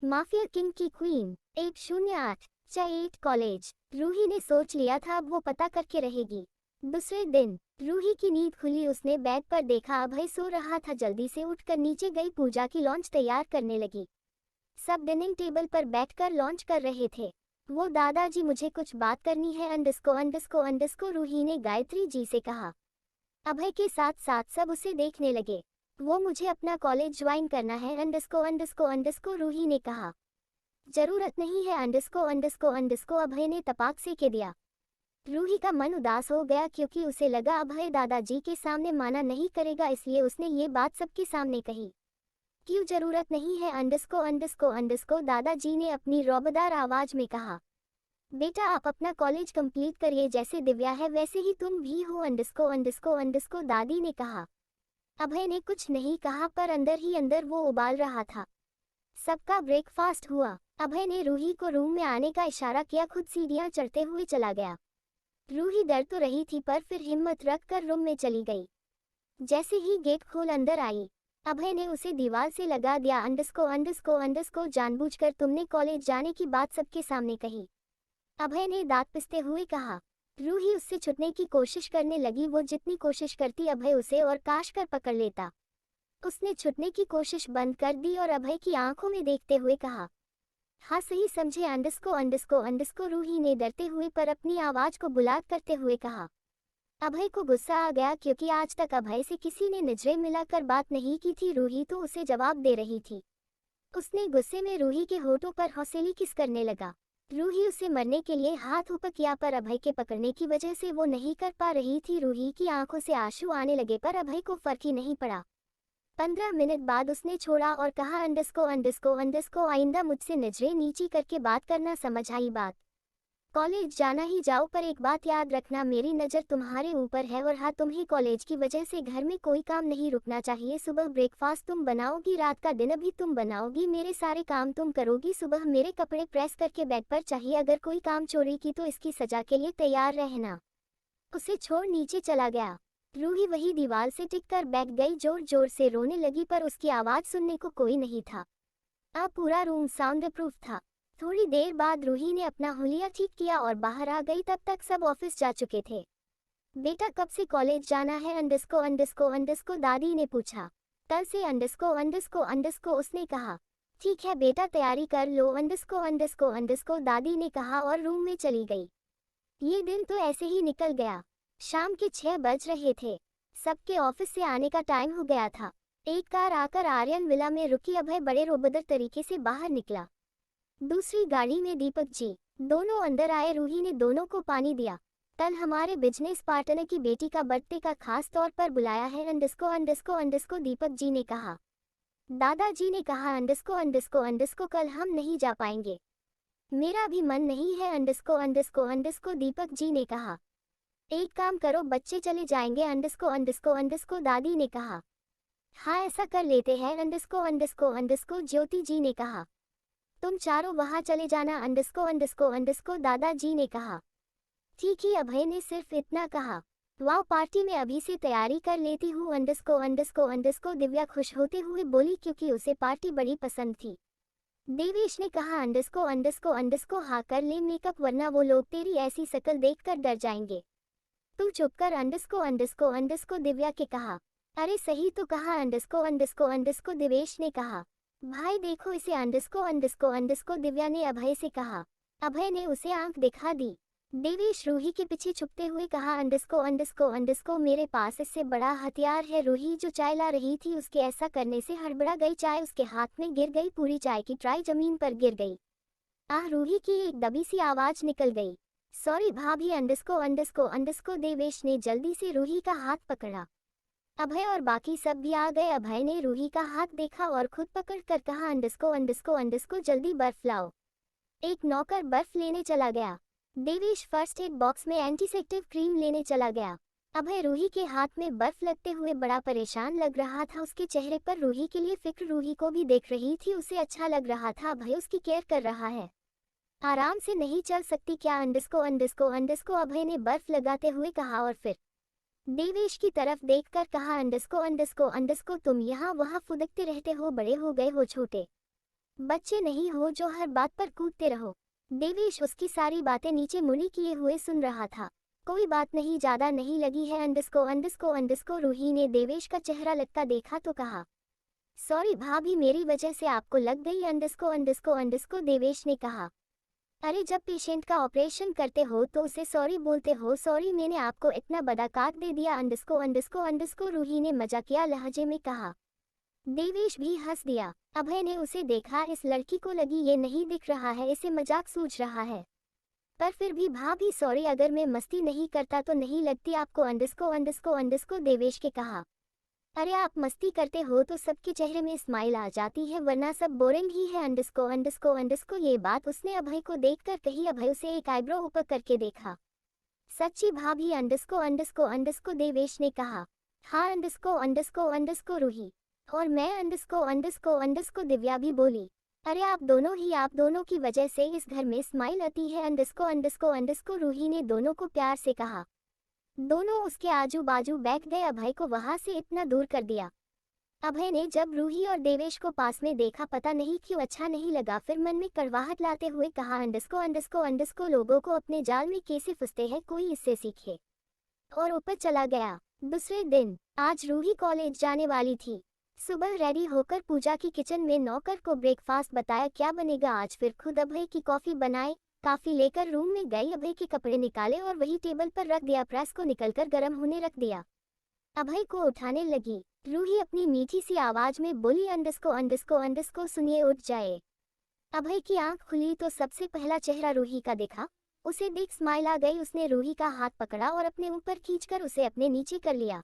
Mafia king की queen 808 8 college. Ruhi ने सोच लिया था अब वो पता करके रहेगी। दूसरे दिन रूही की नींद खुली। उसने बेड पर देखा अभय सो रहा था। जल्दी से उठकर नीचे गई, पूजा की लॉन्च तैयार करने लगी। सब डाइनिंग टेबल पर बैठकर लॉन्च कर रहे थे। वो दादाजी मुझे कुछ बात करनी है अंडस्को रूही ने गायत्री जी से कहा। अभय के साथ साथ सब उसे देखने लगे। वो मुझे अपना कॉलेज ज्वाइन करना है अंडस्को रूही ने कहा। जरूरत नहीं है अंडस्को अभय ने तपाक से कह दिया। रूही का मन उदास हो गया क्योंकि उसे लगा अभय दादाजी के सामने माना नहीं करेगा, इसलिए उसने ये बात सबके सामने कही। क्यों जरूरत नहीं है अंडस्को दादाजी ने अपनी रौबदार आवाज में कहा। बेटा आप अपना कॉलेज कंप्लीट करिए, जैसे दिव्या है वैसे ही तुम भी हो अंडस्को दादी ने कहा। अभय ने कुछ नहीं कहा पर अंदर ही अंदर वो उबाल रहा था। सबका ब्रेकफास्ट हुआ। अभय ने रूही को रूम में आने का इशारा किया, खुद सीढ़ियां चढ़ते हुए चला गया। रूही डर तो रही थी पर फिर हिम्मत रखकर रूम में चली गई। जैसे ही गेट खोल अंदर आई, अभय ने उसे दीवार से लगा दिया। अंडस्को जानबूझकर तुमने कॉलेज जाने की बात सबके सामने कही, अभय ने दांत पिसते हुए कहा। रूही उससे छुटने की कोशिश करने लगी। वो जितनी कोशिश करती अभय उसे और काश कर पकड़ लेता। उसने छुटने की कोशिश बंद कर दी और अभय की आंखों में देखते हुए कहा, हाँ सही समझे अंडस्को रूही ने डरते हुए पर अपनी आवाज को बुलंद करते हुए कहा। अभय को गुस्सा आ गया क्योंकि आज तक अभय से किसी ने नजरें मिलाकर बात नहीं की थी। रूही तो उसे जवाब दे रही थी। उसने गुस्से में रूही के होठों पर हौसली किस करने लगा। रूही उसे मरने के लिए हाथ ऊपर किया पर अभय के पकड़ने की वजह से वो नहीं कर पा रही थी। रूही की आंखों से आंसू आने लगे पर अभय को फर्क ही नहीं पड़ा। 15 मिनट बाद उसने छोड़ा और कहा अंडस्को आइंदा मुझसे नजरें नीची करके बात करना, समझ आई बात। कॉलेज जाना ही जाओ पर एक बात याद रखना, मेरी नज़र तुम्हारे ऊपर है और हाँ तुम्हें कॉलेज की वजह से घर में कोई काम नहीं रुकना चाहिए। सुबह ब्रेकफास्ट तुम बनाओगी, रात का डिनर भी तुम बनाओगी, मेरे सारे काम तुम करोगी। सुबह मेरे कपड़े प्रेस करके बेड पर चाहिए। अगर कोई काम चोरी की तो इसकी सजा के लिए तैयार रहना। उसे छोड़ नीचे चला गया। रूही वही दीवार से टिककर बैठ गई। जोर जोर से रोने लगी पर उसकी आवाज़ सुनने को कोई नहीं था। अब पूरा रूम साउंड प्रूफ था। थोड़ी देर बाद रूही ने अपना हुलिया ठीक किया और बाहर आ गई। तब तक सब ऑफिस जा चुके थे। बेटा कब से कॉलेज जाना है अंडस्को दादी ने पूछा। कल से अंडस्को उसने कहा। ठीक है बेटा तैयारी कर लो अंडस्को दादी ने कहा और रूम में चली गई। ये दिन तो ऐसे ही निकल गया। शाम के 6 बज रहे थे। सबके ऑफिस से आने का टाइम हो गया था। एक कार आकर आर्यन विला में रुकी। अभय बड़े रोबदर तरीके से बाहर निकला। दूसरी गाड़ी में दीपक जी। दोनों अंदर आए। रूही ने दोनों को पानी दिया। कल हमारे बिजनेस पार्टनर की बेटी का बर्थडे का खास तौर पर बुलाया है अंडस्को दीपक जी ने कहा। दादाजी ने कहा अंडस्को कल हम नहीं जा पाएंगे। मेरा भी मन नहीं है अंडस्को दीपक जी ने कहा। एक काम करो बच्चे चले जाएंगे अंडस्को दादी ने कहा। हाँ ऐसा कर लेते हैं अंडस्को ज्योति जी ने कहा। तुम चारों वहां चले जाना अंडस्को दादाजी ने कहा। ठीक ही अभय ने सिर्फ इतना कहा। वाह पार्टी में अभी से तैयारी कर लेती हूँ अंडस्को दिव्या खुश होते हुए बोली क्योंकि उसे पार्टी बड़ी पसंद थी। देवेश ने कहा अंडस्को हाँ कर ले मेकअप वरना वो लोग तेरी ऐसी शक्ल देखकर डर जाएंगे। तू चुप कर अंडस्को दिव्या के कहा। अरे सही तो कहा अंडस्को देवेश ने कहा। भाई देखो इसे अंडस्को दिव्या ने अभय से कहा। अभय ने उसे आंख दिखा दी। देवेश रूही के पीछे छुपते हुए कहा अंडस्को मेरे पास इससे बड़ा हथियार है। रूही जो चाय ला रही थी उसके ऐसा करने से हड़बड़ा गई। चाय उसके हाथ में गिर गई। पूरी चाय की ट्राई जमीन पर गिर गई। आह रूही की एक दबी सी आवाज निकल गई। सॉरी भाभी अंडस्को देवेश ने जल्दी से रूही का हाथ पकड़ा। अभय और बाकी सब भी आ गए। अभय ने रूही का हाथ देखा और खुद पकड़ कर कहा अंडस्को जल्दी बर्फ लाओ। एक नौकर बर्फ लेने चला गया। देवेश फर्स्ट एड बॉक्स में एंटीसेप्टिक क्रीम लेने चला गया। अभय रूही के हाथ में बर्फ लगते हुए बड़ा परेशान लग रहा था। उसके चेहरे पर रूही के लिए फिक्र रूही को भी देख रही थी। उसे अच्छा लग रहा था अभय उसकी केयर कर रहा है। आराम से नहीं चल सकती क्या अंडस्को अभय ने बर्फ लगाते हुए कहा और फिर देवेश की तरफ देखकर कहा अंडस्को तुम यहाँ वहाँ फुदकते रहते हो, बड़े हो गए हो छोटे। बच्चे नहीं हो जो हर बात पर कूदते रहो। देवेश उसकी सारी बातें नीचे मुड़ी किए हुए सुन रहा था। कोई बात नहीं, ज्यादा नहीं लगी है अंडस्को। रूही ने देवेश का चेहरा लटका देखा तो कहा, सॉरी भाभी, मेरी वजह से आपको लग गई अंडस्को। देवेश ने कहा, अरे जब पेशेंट का ऑपरेशन करते हो तो उसे सॉरी बोलते हो। सॉरी, मैंने आपको इतना बड़ा काट दे दिया अंडस्को। रूही ने मजाकिया लहजे में कहा। देवेश भी हंस दिया। अभय ने उसे देखा, इस लड़की को लगी ये नहीं दिख रहा है, इसे मजाक सूझ रहा है। पर फिर भी भाभी सॉरी, अगर मैं मस्ती नहीं करता तो नहीं लगती आपको अंडस्को। देवेश के कहा, अरे आप मस्ती करते हो तो सबके चेहरे में स्माइल आ जाती है, वरना सब बोरिंग ही है अंडस्को। ये बात उसने अभय को देखकर कही। अभय उसे एक आईब्रो ऊपर करके देखा। सच्ची भाभी अंडस्को। देवेश ने कहा, हाँ अंडस्को रूही। और मैं अंडस्को। दिव्या भी बोली, अरे आप दोनों की वजह से इस घर में स्माइल आती है अंडस्को। रूही ने दोनों को प्यार से कहा। दोनों उसके आजू बाजू बैठ गए। अभय को वहां से इतना दूर कर दिया। अभय ने जब रूही और देवेश को पास में देखा, पता नहीं क्यों अच्छा नहीं लगा। फिर मन में कड़वाहट लाते हुए कहा, अंडस्को। लोगों को अपने जाल में कैसे फंसते हैं, कोई इससे सीखे। और ऊपर चला गया। दूसरे दिन आज रूही कॉलेज जाने वाली थी। सुबह रेडी होकर पूजा की किचन में नौकर को ब्रेकफास्ट बताया क्या बनेगा आज। फिर खुद अभय की कॉफी बनाई। कॉफी लेकर रूम में गई। अभय के कपड़े निकाले और वही टेबल पर रख दिया। प्रेस को निकलकर गर्म होने रख दिया। अभय को उठाने लगी। रूही अपनी मीठी सी आवाज में बोली, अंडस्को। सुनिए, उठ जाए। अभय की आंख खुली तो सबसे पहला चेहरा रूही का देखा। उसे देख स्माइल आ गई। उसने रूही का हाथ पकड़ा और अपने ऊपर खींचकर उसे अपने नीचे कर लिया।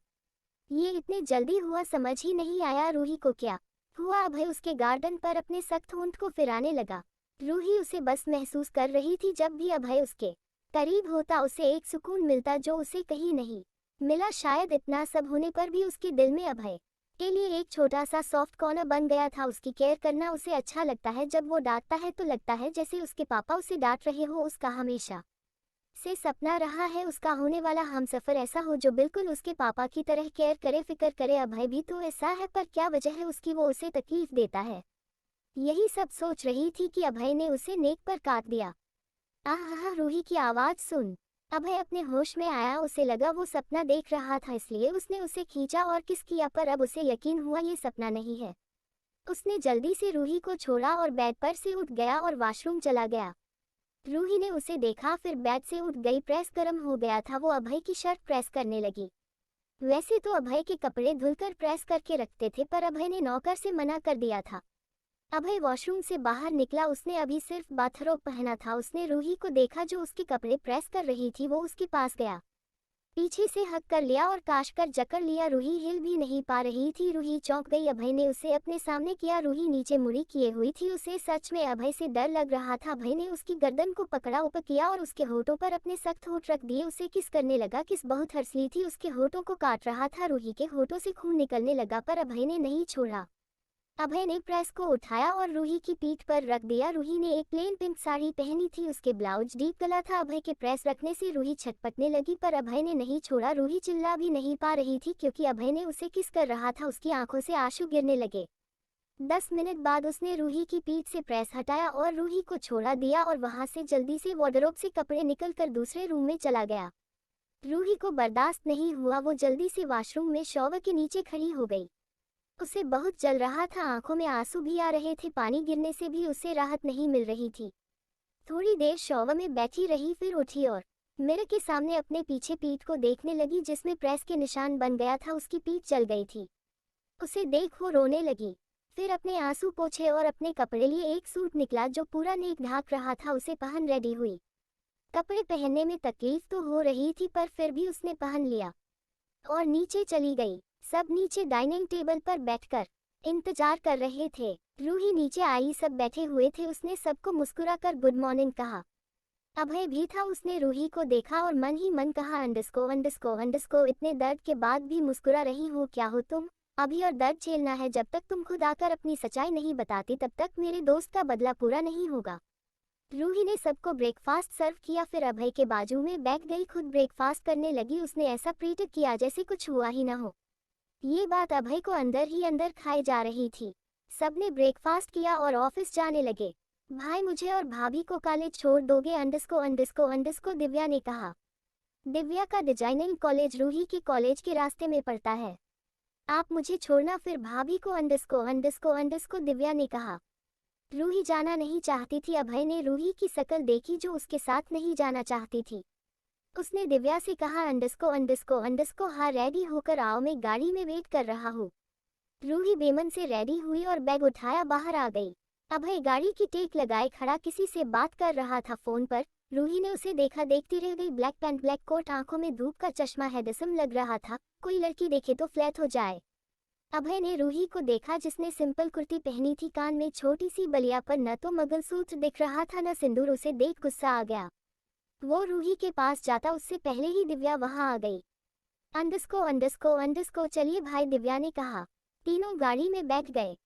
ये इतने जल्दी हुआ समझ ही नहीं आया रूही को क्या हुआ। अभय उसके गार्डन पर अपने सख्त होंठ को फिराने लगा। रूही उसे बस महसूस कर रही थी। जब भी अभय उसके करीब होता उसे एक सुकून मिलता जो उसे कहीं नहीं मिला। शायद इतना सब होने पर भी उसके दिल में अभय के लिए एक छोटा सा सॉफ्ट कॉर्नर बन गया था। उसकी केयर करना उसे अच्छा लगता है। जब वो डांटता है तो लगता है जैसे उसके पापा उसे डांट रहे हो। उसका हमेशा से सपना रहा है उसका होने वाला हमसफर ऐसा हो जो बिल्कुल उसके पापा की तरह केयर करे, फिक्र करे। अभय भी तो ऐसा है, पर क्या वजह है उसकी वो उसे तकलीफ देता है। यही सब सोच रही थी कि अभय ने उसे नेक पर काट दिया। आह, रूही की आवाज सुन अभय अपने होश में आया। उसे लगा वो सपना देख रहा था, इसलिए उसने उसे खींचा और किस किया, पर अब उसे यकीन हुआ ये सपना नहीं है। उसने जल्दी से रूही को छोड़ा और बेड पर से उठ गया और वॉशरूम चला गया। रूही ने उसे देखा, फिर बेड से उठ गई। प्रेस गर्म हो गया था। वो अभय की शर्ट प्रेस करने लगी। वैसे तो अभय के कपड़े धुलकर प्रेस करके रखते थे, पर अभय ने नौकर से मना कर दिया था। अभय वॉशरूम से बाहर निकला। उसने अभी सिर्फ बाथरोब पहना था। उसने रूही को देखा जो उसके कपड़े प्रेस कर रही थी। वो उसके पास गया, पीछे से हक कर लिया और काश कर जकड़ लिया। रूही हिल भी नहीं पा रही थी। रूही चौंक गई। अभय ने उसे अपने सामने किया। रूही नीचे मुड़ी किए हुई थी। उसे सच में अभय से डर लग रहा था। अभय ने उसकी गर्दन को पकड़ा, ऊपर किया और उसके होठों पर अपने सख्त होठ रख दिए। उसे किस करने लगा। किस बहुत हंसली थी, उसके होठों को काट रहा था। रूही के होठों से खून निकलने लगा, पर अभय ने नहीं छोड़ा। अभय ने प्रेस को उठाया और रूही की पीठ पर रख दिया। रूही ने एक प्लेन पिंक साड़ी पहनी थी। उसके ब्लाउज डीप गला था। अभय के प्रेस रखने से रूही छटपटने लगी, पर अभय ने नहीं छोड़ा। रूही चिल्ला भी नहीं पा रही थी क्योंकि अभय ने उसे किस कर रहा था। उसकी आंखों से आंसू गिरने लगे। 10 मिनट बाद उसने रूही की पीठ से प्रेस हटाया और रूही को छोड़ा दिया और वहां से जल्दी से वार्डरोब से कपड़े निकलकर दूसरे रूम में चला गया। रूही को बर्दाश्त नहीं हुआ। वो जल्दी से वॉशरूम में शॉवर के नीचे खड़ी हो गई। उसे बहुत जल रहा था, आंखों में आंसू भी आ रहे थे। पानी गिरने से भी उसे राहत नहीं मिल रही थी। थोड़ी देर शॉवर में बैठी रही, फिर उठी और मिरर के सामने अपने पीछे पीठ को देखने लगी जिसमें प्रेस के निशान बन गया था। उसकी पीठ जल गई थी। उसे देख वो रोने लगी। फिर अपने आंसू पोंछे और अपने कपड़े लिए एक सूट निकला जो पूरा नेक ढाक रहा था। उसे पहन रेडी हुई। कपड़े पहनने में तकलीफ तो हो रही थी, पर फिर भी उसने पहन लिया और नीचे चली गई। सब नीचे डाइनिंग टेबल पर बैठकर इंतजार कर रहे थे। रूही नीचे आई, सब बैठे हुए थे। उसने सबको मुस्कुराकर गुड मॉर्निंग कहा। अभय भी था। उसने रूही को देखा और मन ही मन कहा, अंडस्को। इतने दर्द के बाद भी मुस्कुरा रही हो, क्या हो तुम? अभी और दर्द झेलना है। जब तक तुम खुद आकर अपनी सच्चाई नहीं बताती तब तक मेरे दोस्त का बदला पूरा नहीं होगा। रूही ने सबको ब्रेकफास्ट सर्व किया, फिर अभय के बाजू में बैठ गई। खुद ब्रेकफास्ट करने लगी। उसने ऐसा प्रीटेंड किया जैसे कुछ हुआ ही न हो। ये बात अभय को अंदर ही अंदर खाए जा रही थी। सबने ब्रेकफास्ट किया और ऑफिस जाने लगे। भाई मुझे और भाभी को कॉलेज छोड़ दोगे? अंडस्को दिव्या ने कहा। दिव्या का डिजाइनिंग कॉलेज रूही की कॉलेज के रास्ते में पड़ता है। आप मुझे छोड़ना फिर भाभी को? अंडस्को दिव्या ने कहा। रूही जाना नहीं चाहती थी। अभय ने रूही की शक्ल देखी जो उसके साथ नहीं जाना चाहती थी। उसने दिव्या से कहा अंडस्को हाँ रेडी होकर आओ, मैं गाड़ी में वेट कर रहा हूँ। रूही बेमन से रेडी हुई और बैग उठाया बाहर आ गई। अभय गाड़ी की टेक लगाए खड़ा किसी से बात कर रहा था फोन पर। रूही ने उसे देखा देखती रह गई। ब्लैक पैंट ब्लैक कोट, आंखों में धूप का चश्मा है, डिसम लग रहा था, कोई लड़की देखे तो फ्लैट हो जाए। अभय ने रूही को देखा जिसने सिंपल कुर्ती पहनी थी, कान में छोटी सी बलिया पर न तो मंगलसूत्र दिख रहा था न सिंदूर। उसे देख गुस्सा आ गया। वो रूही के पास जाता उससे पहले ही दिव्या वहां आ गई। अंडस्को चलिए भाई, दिव्या ने कहा। तीनों गाड़ी में बैठ गए।